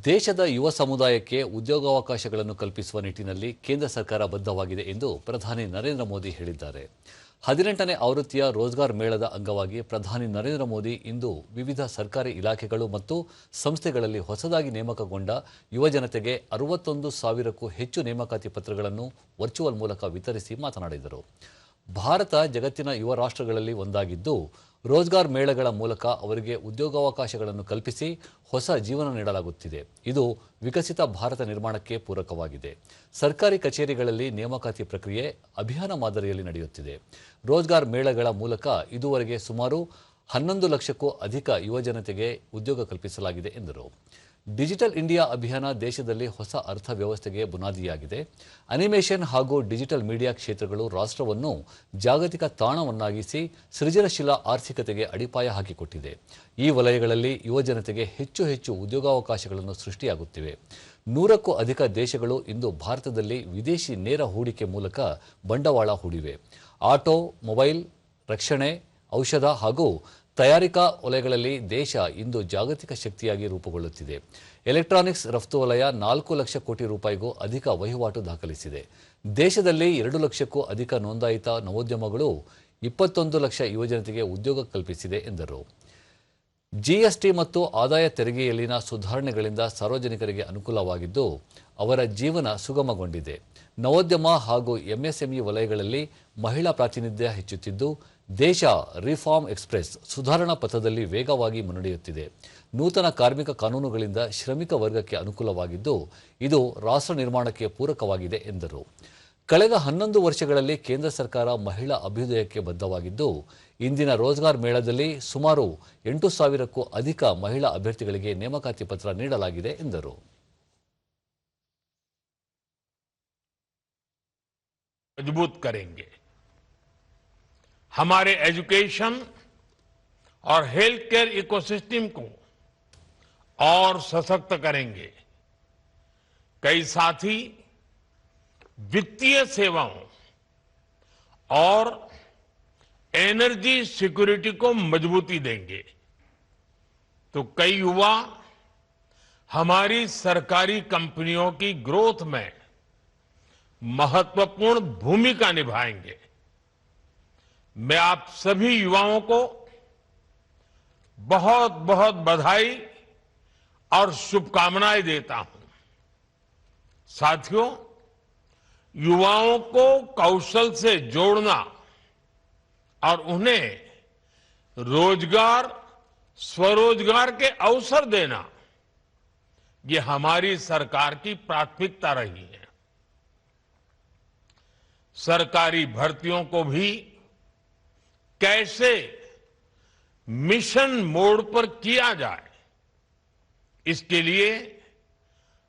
ದೇಶದ ಯುವ ಸಮುದಾಯಕ್ಕೆ ಉದ್ಯೋಗಾವಕಾಶಗಳನ್ನು ಕಲ್ಪಿಸುವ ನಿಟ್ಟಿನಲ್ಲಿ ಕೇಂದ್ರ ಸರ್ಕಾರ ಬದ್ಧವಾಗಿದೆ ಎಂದು ಪ್ರಧಾನಿ ನರೇಂದ್ರ ಮೋದಿ ಹೇಳಿದ್ದಾರೆ. 18ನೇ ಆವೃತ್ತಿಯ ರೋಜ್ಗಾರ್ ಮೇಳದ ಅಂಗವಾಗಿ ಪ್ರಧಾನಿ ನರೇಂದ್ರ ಮೋದಿ ಇಂದು ವಿವಿಧ ಸರ್ಕಾರಿ ಇಲಾಖೆಗಳು ಮತ್ತು ಸಂಸ್ಥೆಗಳಲ್ಲಿ ಹೊಸದಾಗಿ ನೇಮಕಗೊಂಡ ಯುವಜನತೆಗೆ 61,000ಕ್ಕೂ ಹೆಚ್ಚು ನೇಮಕಾತಿ ಪತ್ರಗಳನ್ನು ವರ್ಚುವಲ್ ಮೂಲಕ ವಿತರಿಸಿ ಮಾತನಾಡಿದರು. ಭಾರತ ಜಗತ್ತಿನ ಯುವ ರಾಷ್ಟ್ರಗಳಲ್ಲಿ ಒಂದಾಗಿದ್ದು, ರೋಜ್ಗಾರ್ ಮೇಳಗಳ ಮೂಲಕ ಅವರಿಗೆ ಉದ್ಯೋಗಾವಕಾಶಗಳನ್ನು ಕಲ್ಪಿಸಿ ಹೊಸ ಜೀವನ ನೀಡಲಾಗುತ್ತಿದೆ. ಇದು ವಿಕಸಿತ ಭಾರತ ನಿರ್ಮಾಣಕ್ಕೆ ಪೂರಕವಾಗಿದೆ. ಸರ್ಕಾರಿ ಕಚೇರಿಗಳಲ್ಲಿ ನೇಮಕಾತಿ ಪ್ರಕ್ರಿಯೆ ಅಭಿಯಾನ ಮಾದರಿಯಲ್ಲಿ ನಡೆಯುತ್ತಿದೆ. ರೋಜ್ಗಾರ್ ಮೇಳಗಳ ಮೂಲಕ ಇದುವರೆಗೆ ಸುಮಾರು 11 ಲಕ್ಷಕ್ಕೂ ಅಧಿಕ ಯುವಜನತೆಗೆ ಉದ್ಯೋಗ ಕಲ್ಪಿಸಲಾಗಿದೆ ಎಂದರು. ಡಿಜಿಟಲ್ ಇಂಡಿಯಾ ಅಭಿಯಾನ ದೇಶದಲ್ಲಿ ಹೊಸ ಅರ್ಥವ್ಯವಸ್ಥೆಗೆ ಬುನಾದಿಯಾಗಿದೆ. ಅನಿಮೇಷನ್ ಹಾಗೂ ಡಿಜಿಟಲ್ ಮೀಡಿಯಾ ಕ್ಷೇತ್ರಗಳು ರಾಷ್ಟ್ರವನ್ನು ಜಾಗತಿಕ ತಾಣವನ್ನಾಗಿಸಿ ಸೃಜನಶೀಲ ಆರ್ಥಿಕತೆಗೆ ಅಡಿಪಾಯ ಹಾಕಿಕೊಟ್ಟಿದೆ. ಈ ವಲಯಗಳಲ್ಲಿ ಯುವಜನತೆಗೆ ಹೆಚ್ಚು ಉದ್ಯೋಗಾವಕಾಶಗಳನ್ನು ಸೃಷ್ಟಿಯಾಗುತ್ತಿವೆ. 100ಕ್ಕೂ ಅಧಿಕ ದೇಶಗಳು ಇಂದು ಭಾರತದಲ್ಲಿ ವಿದೇಶಿ ನೇರ ಹೂಡಿಕೆ ಮೂಲಕ ಬಂಡವಾಳ ಹೂಡಿವೆ. ಆಟೋ, ಮೊಬೈಲ್, ರಕ್ಷಣೆ, ಔಷಧ ಹಾಗೂ ತಯಾರಿಕಾ ವಲಯಗಳಲ್ಲಿ ದೇಶ ಇಂದು ಜಾಗತಿಕ ಶಕ್ತಿಯಾಗಿ ರೂಪುಗೊಳ್ಳುತ್ತಿದೆ. ಎಲೆಕ್ಟ್ರಾನಿಕ್ಸ್ ರಫ್ತು ವಲಯ 4 ಲಕ್ಷ ಕೋಟಿ ರೂಪಾಯಿಗೂ ಅಧಿಕ ವಹಿವಾಟು ದಾಖಲಿಸಿದೆ. ದೇಶದಲ್ಲಿ 2 ಲಕ್ಷಕ್ಕೂ ಅಧಿಕ ನೋಂದಾಯಿತ ನವೋದ್ಯಮಗಳು 21 ಲಕ್ಷ ಯುವಜನತೆಗೆ ಉದ್ಯೋಗ ಕಲ್ಪಿಸಿದೆ ಎಂದರು. ಜಿಎಸ್ಟಿ ಮತ್ತು ಆದಾಯ ತೆರಿಗೆಯಲ್ಲಿನ ಸುಧಾರಣೆಗಳಿಂದ ಸಾರ್ವಜನಿಕರಿಗೆ ಅನುಕೂಲವಾಗಿದ್ದು, ಅವರ ಜೀವನ ಸುಗಮಗೊಂಡಿದೆ. ನವೋದ್ಯಮ ಹಾಗೂ ಎಂಎಸ್ಎಂಇ ವಲಯಗಳಲ್ಲಿ ಮಹಿಳಾ ಪ್ರಾತಿನಿಧ್ಯ ಹೆಚ್ಚುತ್ತಿದ್ದು, ದೇಶ ರಿಫಾರ್ಮ್ ಎಕ್ಸ್‌ಪ್ರೆಸ್ ಸುಧಾರಣಾ ಪಥದಲ್ಲಿ ವೇಗವಾಗಿ ಮುನ್ನಡೆಯುತ್ತಿದೆ. ನೂತನ ಕಾರ್ಮಿಕ ಕಾನೂನುಗಳಿಂದ ಶ್ರಮಿಕ ವರ್ಗಕ್ಕೆ ಅನುಕೂಲವಾಗಿದ್ದು, ಇದು ರಾಷ್ಟ್ರ ನಿರ್ಮಾಣಕ್ಕೆ ಪೂರಕವಾಗಿದೆ ಎಂದರು. ಕಳೆದ 11 ವರ್ಷಗಳಲ್ಲಿ ಕೇಂದ್ರ ಸರ್ಕಾರ ಮಹಿಳಾ ಅಭ್ಯುದಯಕ್ಕೆ ಬದ್ಧವಾಗಿದ್ದು, ಇಂದಿನ ರೋಜ್ಗಾರ್ ಮೇಳದಲ್ಲಿ ಸುಮಾರು 8,000ಕ್ಕೂ ಅಧಿಕ ಮಹಿಳಾ ಅಭ್ಯರ್ಥಿಗಳಿಗೆ ನೇಮಕಾತಿ ಪತ್ರ ನೀಡಲಾಗಿದೆ ಎಂದರು. मजबूत करेंगे, हमारे एजुकेशन और हेल्थ केयर इकोसिस्टम को और सशक्त करेंगे. कई साथी वित्तीय सेवाओं और एनर्जी सिक्योरिटी को मजबूती देंगे, तो कई युवा हमारी सरकारी कंपनियों की ग्रोथ में महत्वपूर्ण भूमिका निभाएंगे. मैं आप सभी युवाओं को बहुत बहुत बधाई और शुभकामनाएं देता हूं. साथियों, युवाओं को कौशल से जोड़ना और उन्हें रोजगार, स्वरोजगार के अवसर देना, ये हमारी सरकार की प्राथमिकता रही है. सरकारी भर्तियों को भी कैसे मिशन मोड पर किया जाए, इसके लिए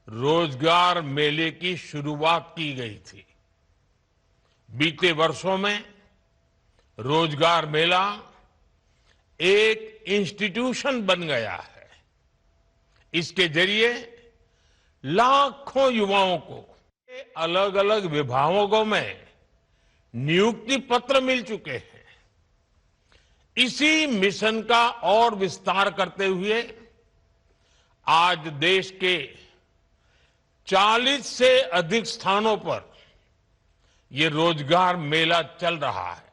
रोजगार मेले की शुरुआत की गई थी. बीते वर्षों में रोजगार मेला एक इंस्टीट्यूशन बन गया है. इसके जरिए लाखों युवाओं को अलग अलग विभागों में नियुक्ति पत्र मिल चुके हैं. इसी मिशन का और विस्तार करते हुए आज देश के 40 से अधिक स्थानों पर ये रोजगार मेला चल रहा है.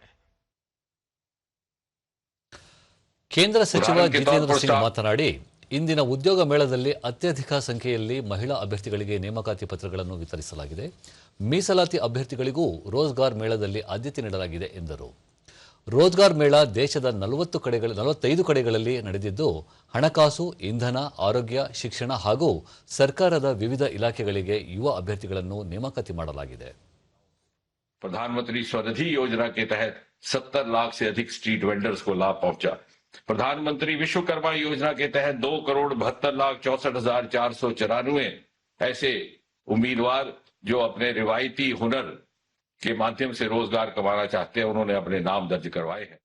ಕೇಂದ್ರ ಸಚಿವ ಜಿತೇಂದ್ರ ಸಿಂಗ್ ಮಾತನಾಡಿ, ಇಂದಿನ ಉದ್ಯೋಗ ಮೇಳದಲ್ಲಿ ಅತ್ಯಧಿಕ ಸಂಖ್ಯೆಯಲ್ಲಿ ಮಹಿಳಾ ಅಭ್ಯರ್ಥಿಗಳಿಗೆ ನೇಮಕಾತಿ ಪತ್ರಗಳನ್ನು ವಿತರಿಸಲಾಗಿದೆ. ಮೀಸಲಾತಿ ಅಭ್ಯರ್ಥಿಗಳಿಗೂ ರೋಜ್ಗಾರ್ ಮೇಳದಲ್ಲಿ ಆದ್ಯತೆ ನೀಡಲಾಗಿದೆ ಎಂದರು. ರೋಜ್ಗಾರ್ ಮೇಳ ದೇಶದ 45 ಕಡೆಗಳಲ್ಲಿ ನಡೆದಿದ್ದು, ಹಣಕಾಸು, ಇಂಧನ, ಆರೋಗ್ಯ, ಶಿಕ್ಷಣ ಹಾಗೂ ಸರ್ಕಾರದ ವಿವಿಧ ಇಲಾಖೆಗಳಿಗೆ ಯುವ ಅಭ್ಯರ್ಥಿಗಳನ್ನು ನೇಮಕಾತಿ ಮಾಡಲಾಗಿದೆ. प्रधानमंत्री स्वनिधि योजना के तहत 70 लाख से अधिक स्ट्रीट वेंडर्स को लाभ पहुंचा. प्रधानमंत्री विश्वकर्मा योजना के तहत 2,72,64,494 ऐसे उम्मीदवार जो अपने रिवायती हुनर के माध्यम से रोजगार कमाना चाहते हैं, उन्होंने अपने नाम दर्ज करवाए हैं.